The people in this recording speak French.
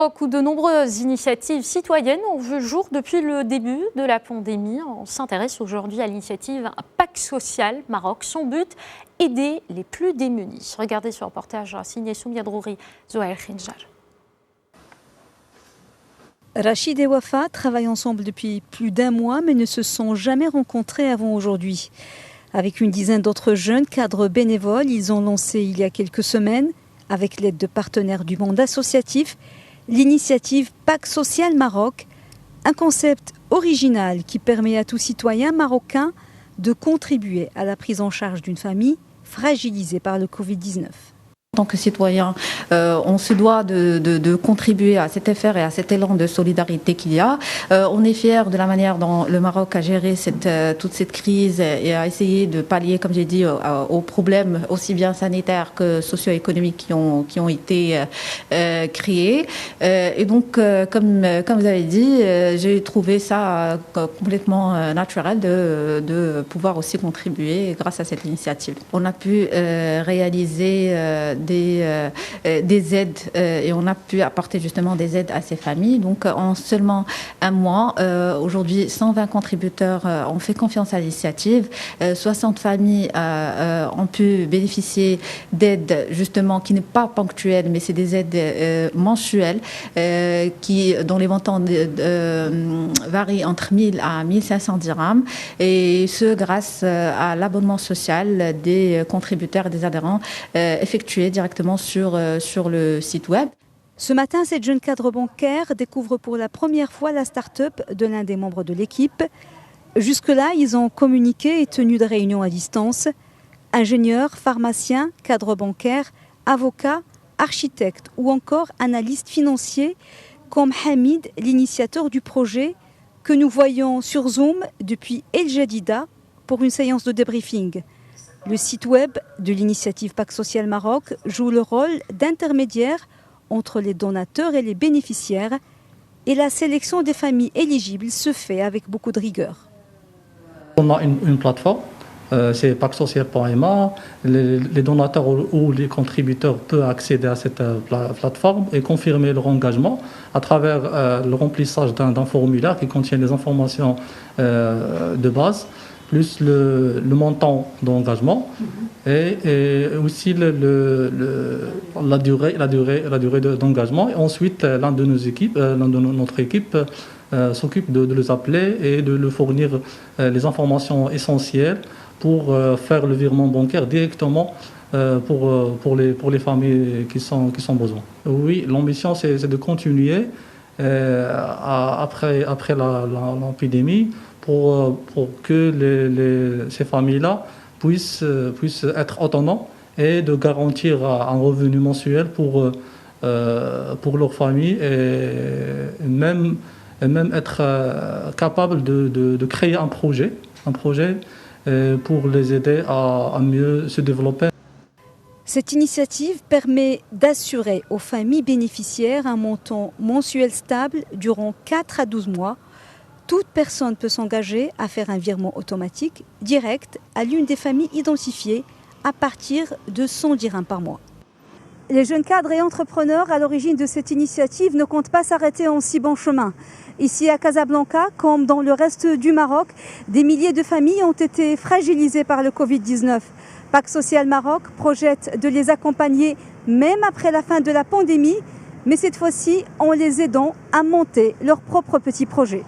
Où de nombreuses initiatives citoyennes ont vu le jour depuis le début de la pandémie. On s'intéresse aujourd'hui à l'initiative Pacte Social Maroc. Son but, aider les plus démunis. Regardez ce reportage signé Soumia Drouri, Zohair Khinjar. Rachid et Wafa travaillent ensemble depuis plus d'un mois mais ne se sont jamais rencontrés avant aujourd'hui. Avec une dizaine d'autres jeunes cadres bénévoles, ils ont lancé il y a quelques semaines, avec l'aide de partenaires du monde associatif, l'initiative Pacte Social Maroc, un concept original qui permet à tout citoyen marocain de contribuer à la prise en charge d'une famille fragilisée par le Covid-19. En tant que citoyen, on se doit de contribuer à cet effort et à cet élan de solidarité qu'il y a. On est fiers de la manière dont le Maroc a géré toute cette crise et a essayé de pallier, comme j'ai dit, aux problèmes aussi bien sanitaires que socio-économiques qui ont été créés. Et donc, comme vous avez dit, j'ai trouvé ça complètement naturel de pouvoir aussi contribuer grâce à cette initiative. On a pu réaliser des aides et on a pu apporter justement des aides à ces familles. Donc en seulement un mois, aujourd'hui 120 contributeurs ont fait confiance à l'initiative, 60 familles ont pu bénéficier d'aides justement qui n'est pas ponctuelle mais c'est des aides mensuelles dont les montants varient entre 1000 à 1500 dirhams et ce grâce à l'abonnement social des contributeurs et des adhérents effectués directement sur le site web. Ce matin, cette jeune cadre bancaire découvre pour la première fois la start-up de l'un des membres de l'équipe. Jusque-là, ils ont communiqué et tenu des réunions à distance. Ingénieurs, pharmaciens, cadres bancaires, avocats, architectes ou encore analystes financiers comme Hamid, l'initiateur du projet, que nous voyons sur Zoom depuis El Jadida pour une séance de débriefing. Le site web de l'initiative Pacte Social Maroc joue le rôle d'intermédiaire entre les donateurs et les bénéficiaires et la sélection des familles éligibles se fait avec beaucoup de rigueur. On a une plateforme, c'est pactesocial.ma. Les donateurs ou les contributeurs peuvent accéder à cette plateforme et confirmer leur engagement à travers le remplissage d'un formulaire qui contient les informations de base, plus le montant d'engagement et aussi la durée d'engagement. Et ensuite, l'un de notre équipe s'occupe de les appeler et de leur fournir les informations essentielles pour faire le virement bancaire directement pour les familles qui sont besoin. Oui, l'ambition c'est de continuer après l'épidémie pour que ces familles-là puissent être autonomes et de garantir un revenu mensuel pour leur famille et même être capable de créer un projet pour les aider à mieux se développer. Cette initiative permet d'assurer aux familles bénéficiaires un montant mensuel stable durant 4 à 12 mois. Toute personne peut s'engager à faire un virement automatique direct à l'une des familles identifiées à partir de 100 dirhams par mois. Les jeunes cadres et entrepreneurs à l'origine de cette initiative ne comptent pas s'arrêter en si bon chemin. Ici à Casablanca, comme dans le reste du Maroc, des milliers de familles ont été fragilisées par le Covid-19. Pacte Social Maroc projette de les accompagner même après la fin de la pandémie, mais cette fois-ci en les aidant à monter leurs propres petits projets.